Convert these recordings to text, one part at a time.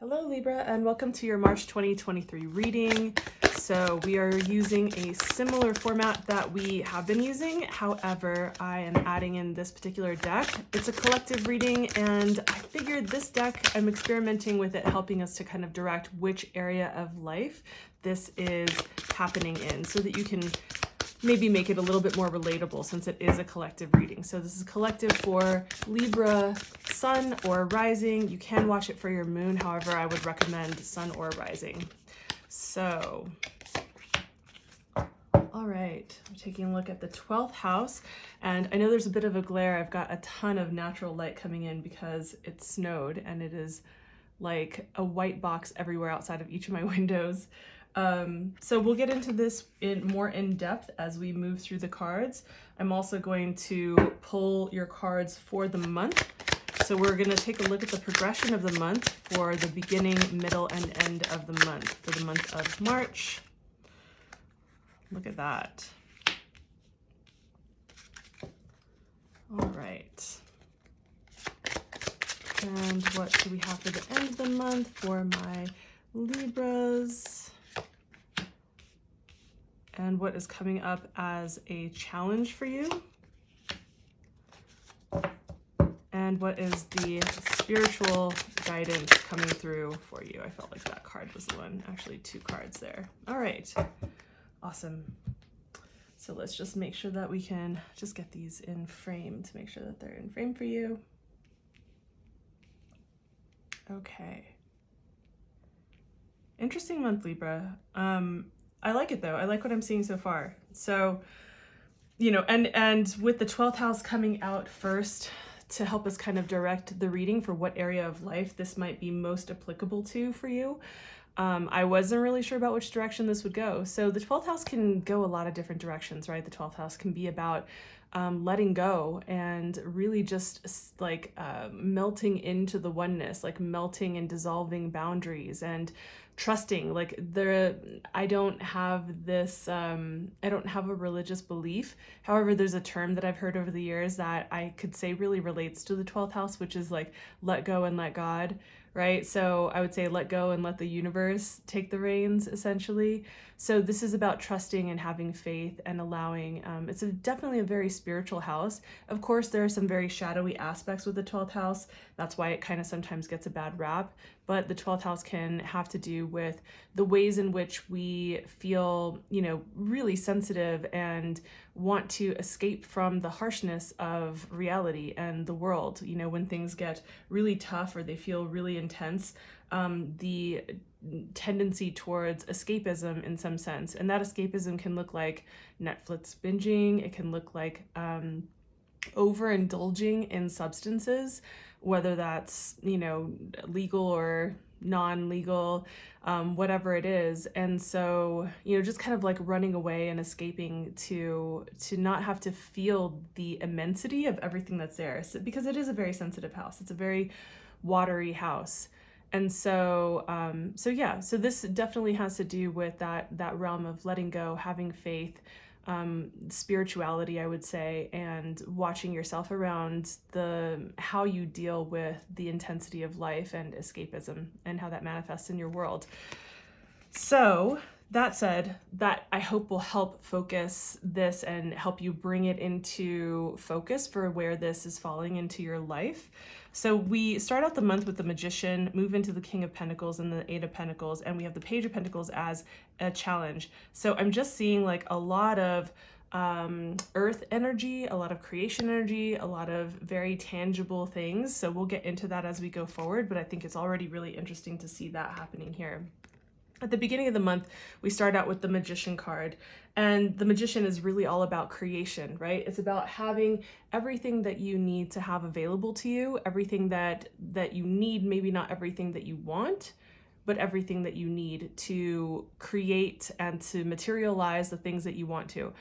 Hello Libra, and welcome to your March 2023 reading. So we are using a similar format that we have been using. However, I am adding in this particular deck. It's a collective reading, and I figured this deck, I'm experimenting with it, helping us to kind of direct which area of life this is happening in so that you can maybe make it a little bit more relatable since it is a collective reading. So this is collective for Libra, sun or rising. You can watch it for your moon. However, I would recommend sun or rising. So, all right, I'm taking a look at the 12th house, and I know there's a bit of a glare. I've got a ton of natural light coming in because it snowed and it is like a white box everywhere outside of each of my windows. So we'll get into this more in depth as we move through the cards. I'm also going to pull your cards for the month. So we're going to take a look at the progression of the month for the beginning, middle, and end of the month. For the month of March. Look at that. All right. And what do we have for the end of the month for my Libras? And what is coming up as a challenge for you? And what is the spiritual guidance coming through for you? I felt like that card was the one, actually two cards there. All right, awesome. So let's just make sure that we can just get these in frame to make sure that they're in frame for you. Okay. Interesting month, Libra. I like it though. I like what I'm seeing so far. So, you know, and with the 12th house coming out first to help us kind of direct the reading for what area of life this might be most applicable to for you. I wasn't really sure about which direction this would go. So the 12th house can go a lot of different directions, right? The 12th house can be about letting go and really just like melting into the oneness, like melting and dissolving boundaries and trusting. Like I don't have this, I don't have a religious belief. However, there's a term that I've heard over the years that I could say really relates to the 12th house, which is like let go and let God. Right? So I would say let go and let the universe take the reins, essentially. So this is about trusting and having faith and allowing, it's definitely a very spiritual house. Of course, there are some very shadowy aspects with the 12th house. That's why it kind of sometimes gets a bad rap. But the 12th house can have to do with the ways in which we feel, you know, really sensitive and want to escape from the harshness of reality and the world. You know, when things get really tough or they feel really intense, the tendency towards escapism in some sense. And that escapism can look like Netflix binging. It can look like overindulging in substances, whether that's, you know, legal or non-legal, whatever it is. And so, you know, just kind of like running away and escaping to not have to feel the immensity of everything that's there. So, because it is a very sensitive house. It's a very watery house. And so, so this definitely has to do with that realm of letting go, having faith, spirituality, I would say, and watching yourself around how you deal with the intensity of life and escapism and how that manifests in your world. So that said, that I hope will help focus this and help you bring it into focus for where this is falling into your life. So we start out the month with the Magician, move into the King of Pentacles and the Eight of Pentacles, and we have the Page of Pentacles as a challenge. So I'm just seeing like a lot of earth energy, a lot of creation energy, a lot of very tangible things. So we'll get into that as we go forward, but I think it's already really interesting to see that happening here. At the beginning of the month, we start out with the Magician card, and the Magician is really all about creation, right? It's about having everything that you need to have available to you, everything that you need, maybe not everything that you want, but everything that you need to create and to materialize the things that you want to.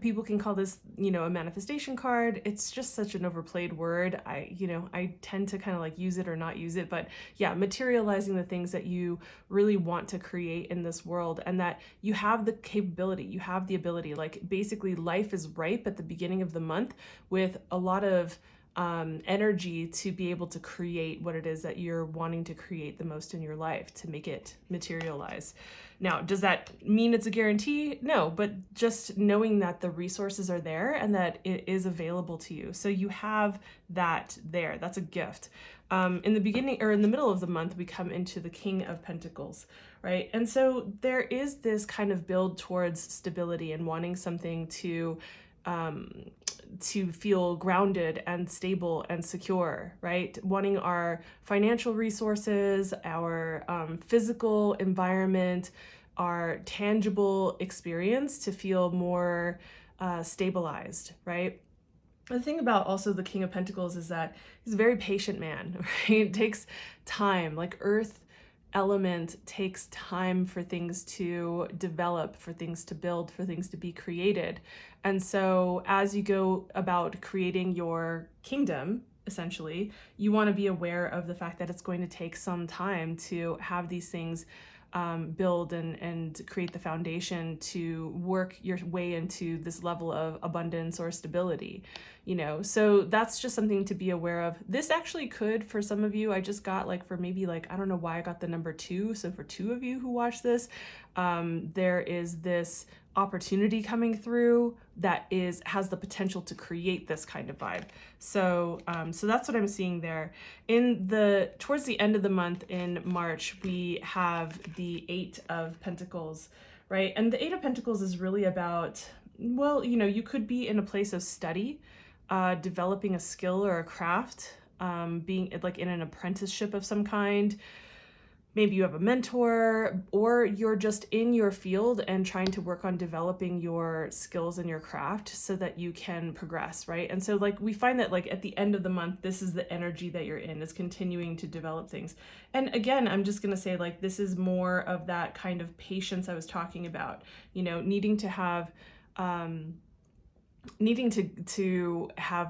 People can call this, you know, a manifestation card. It's just such an overplayed word. I tend to kind of like use it or not use it, but yeah, materializing the things that you really want to create in this world, and that you have the capability, you have the ability. Like basically life is ripe at the beginning of the month with a lot of energy to be able to create what it is that you're wanting to create the most in your life, to make it materialize. Now, does that mean it's a guarantee? No, but just knowing that the resources are there and that it is available to you. So you have that there. That's a gift. In the beginning or in the middle of the month, we come into the King of Pentacles, right? And so there is this kind of build towards stability and wanting something to feel grounded and stable and secure, right? Wanting our financial resources, our physical environment, our tangible experience to feel more stabilized, right? The thing about also the King of Pentacles is that he's a very patient man, right? It takes time, like earth element takes time for things to develop, for things to build, for things to be created. And so as you go about creating your kingdom, essentially, you want to be aware of the fact that it's going to take some time to have these things build and create the foundation to work your way into this level of abundance or stability, you know. So that's just something to be aware of. This actually could, for some of you, I just got like, for maybe like, I don't know why I got the number 2. So for 2 of you who watch this, there is this opportunity coming through that has the potential to create this kind of vibe. So so that's what I'm seeing there. Towards the end of the month in March, we have the 8 of Pentacles, right? And the 8 of Pentacles is really about, well, you know, you could be in a place of study, developing a skill or a craft, being like in an apprenticeship of some kind. Maybe you have a mentor, or you're just in your field and trying to work on developing your skills and your craft so that you can progress, right? And so like we find that like at the end of the month, this is the energy that you're in, is continuing to develop things. And again, I'm just going to say like this is more of that kind of patience I was talking about, you know, needing to have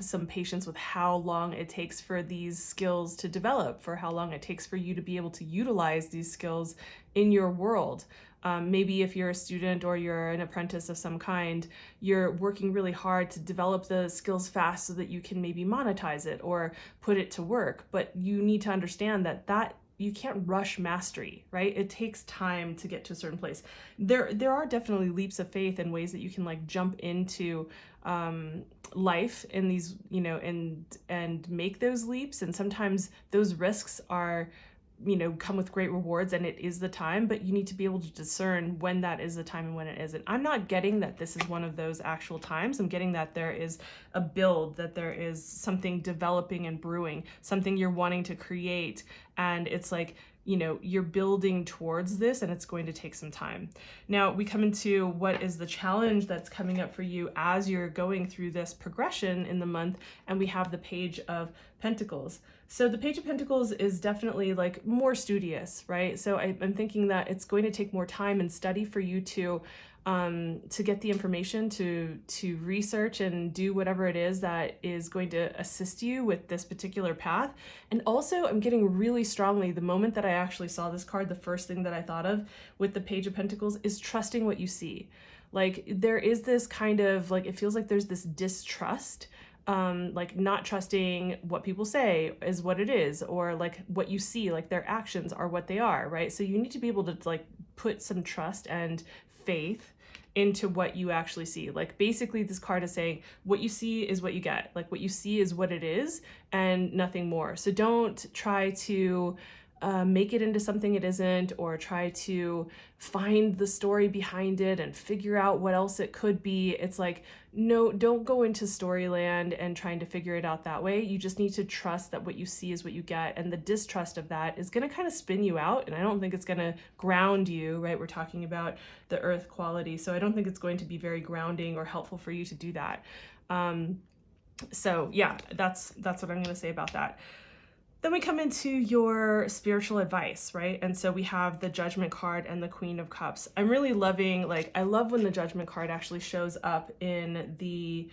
some patience with how long it takes for these skills to develop, for how long it takes for you to be able to utilize these skills in your world. Maybe if you're a student or you're an apprentice of some kind, you're working really hard to develop the skills fast so that you can maybe monetize it or put it to work. But you need to understand that you can't rush mastery, right? It takes time to get to a certain place. There are definitely leaps of faith and ways that you can like jump into life in these, you know, and make those leaps. And sometimes those risks are, you know, come with great rewards, and it is the time, but you need to be able to discern when that is the time and when it isn't. I'm not getting that this is one of those actual times. I'm getting that there is a build, that there is something developing and brewing, something you're wanting to create. And it's like, you know, you're building towards this and it's going to take some time. Now we come into what is the challenge that's coming up for you as you're going through this progression in the month. And we have the Page of Pentacles. So the Page of Pentacles is definitely like more studious, right? So I'm thinking that it's going to take more time and study for you to get the information, to research and do whatever it is that is going to assist you with this particular path. And also I'm getting really strongly, the moment that I actually saw this card, the first thing that I thought of with the Page of Pentacles is trusting what you see. Like there is this kind of like, it feels like there's this distrust, like not trusting what people say is what it is, or like what you see, like their actions are what they are, right? So you need to be able to like put some trust and faith into what you actually see. Like basically this card is saying what you see is what you get, like what you see is what it is and nothing more. So don't try to make it into something it isn't, or try to find the story behind it and figure out what else it could be. It's like, no, don't go into storyland and trying to figure it out that way. You just need to trust that what you see is what you get. And the distrust of that is going to kind of spin you out. And I don't think it's going to ground you, right? We're talking about the earth quality. So I don't think it's going to be very grounding or helpful for you to do that. So yeah, that's what I'm going to say about that. Then we come into your spiritual advice, right? And so we have the Judgment card and the Queen of Cups. I'm really loving, like, I love when the Judgment card actually shows up in the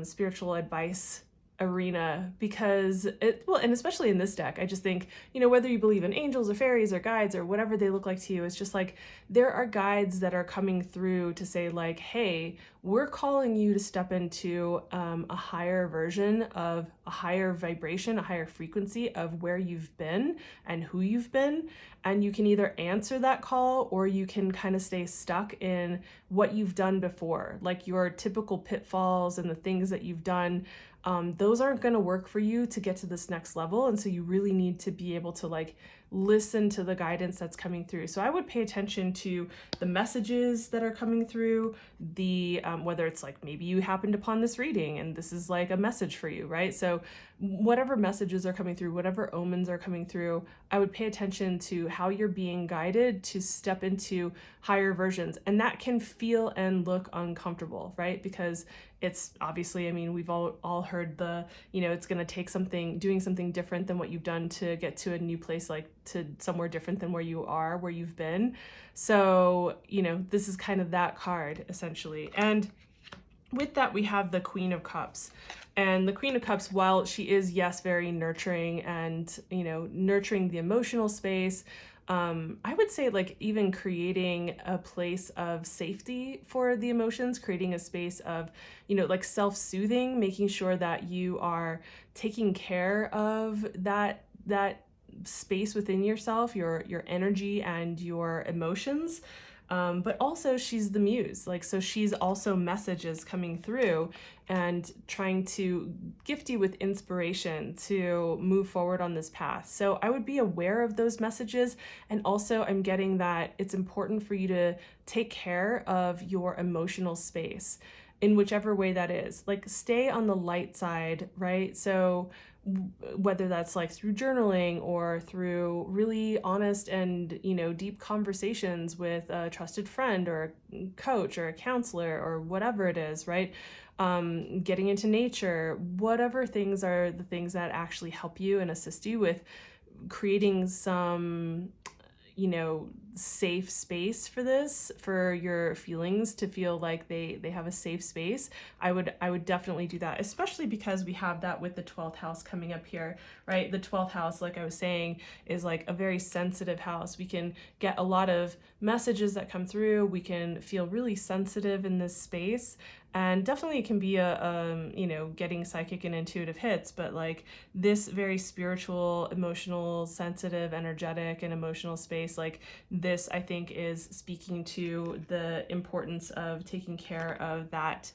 spiritual advice arena, because well, and especially in this deck, I just think, whether you believe in angels or fairies or guides or whatever they look like to you, it's just like there are guides that are coming through to say like, hey, we're calling you to step into a higher version of a higher vibration, a higher frequency of where you've been and who you've been. And you can either answer that call, or you can kind of stay stuck in what you've done before, like your typical pitfalls and the things that you've done. Those aren't going to work for you to get to this next level. And so you really need to be able to like listen to the guidance that's coming through. So I would pay attention to the messages that are coming through, the whether it's like maybe you happened upon this reading and this is like a message for you, right? So whatever messages are coming through, whatever omens are coming through, I would pay attention to how you're being guided to step into higher versions. And that can feel and look uncomfortable, right? Because it's obviously, I mean, we've all heard the, it's going to take doing something different than what you've done to get to a new place, like to somewhere different than where you've been. So, this is kind of that card essentially. And with that, we have the Queen of Cups. And the Queen of Cups, while she is, yes, very nurturing and, nurturing the emotional space, I would say like even creating a place of safety for the emotions, creating a space of, like self-soothing, making sure that you are taking care of that space within yourself, your energy and your emotions. But also she's the muse, like, so she's also messages coming through and trying to gift you with inspiration to move forward on this path. So I would be aware of those messages. And also I'm getting that it's important for you to take care of your emotional space in whichever way that is. Like stay on the light side, right? So whether that's like through journaling or through really honest and deep conversations with a trusted friend or a coach or a counselor or whatever it is, right? Getting into nature, whatever things are the things that actually help you and assist you with creating some safe space for this, for your feelings to feel like they have a safe space. I would definitely do that, especially because we have that with the 12th house coming up here, right? The 12th house, like I was saying, is like a very sensitive house. We can get a lot of messages that come through. We can feel really sensitive in this space. And definitely it can be getting psychic and intuitive hits, but like this very spiritual, emotional, sensitive, energetic, and emotional space, like this, I think, is speaking to the importance of taking care of that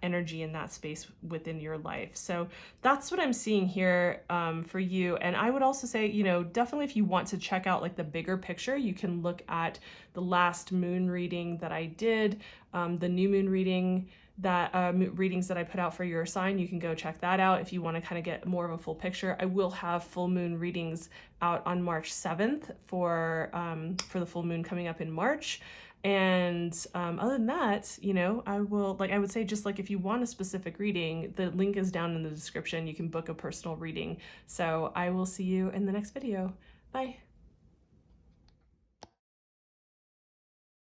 energy in that space within your life. So that's what I'm seeing here for you. And I would also say, definitely if you want to check out like the bigger picture, you can look at the last moon reading that I did, the new moon reading readings that I put out for your sign. You can go check that out if you want to kind of get more of a full picture. I will have full moon readings out on March 7th for the full moon coming up in March. And other than that, I would say just like if you want a specific reading, the link is down in the description. You can book a personal reading. So I will see you in the next video. Bye.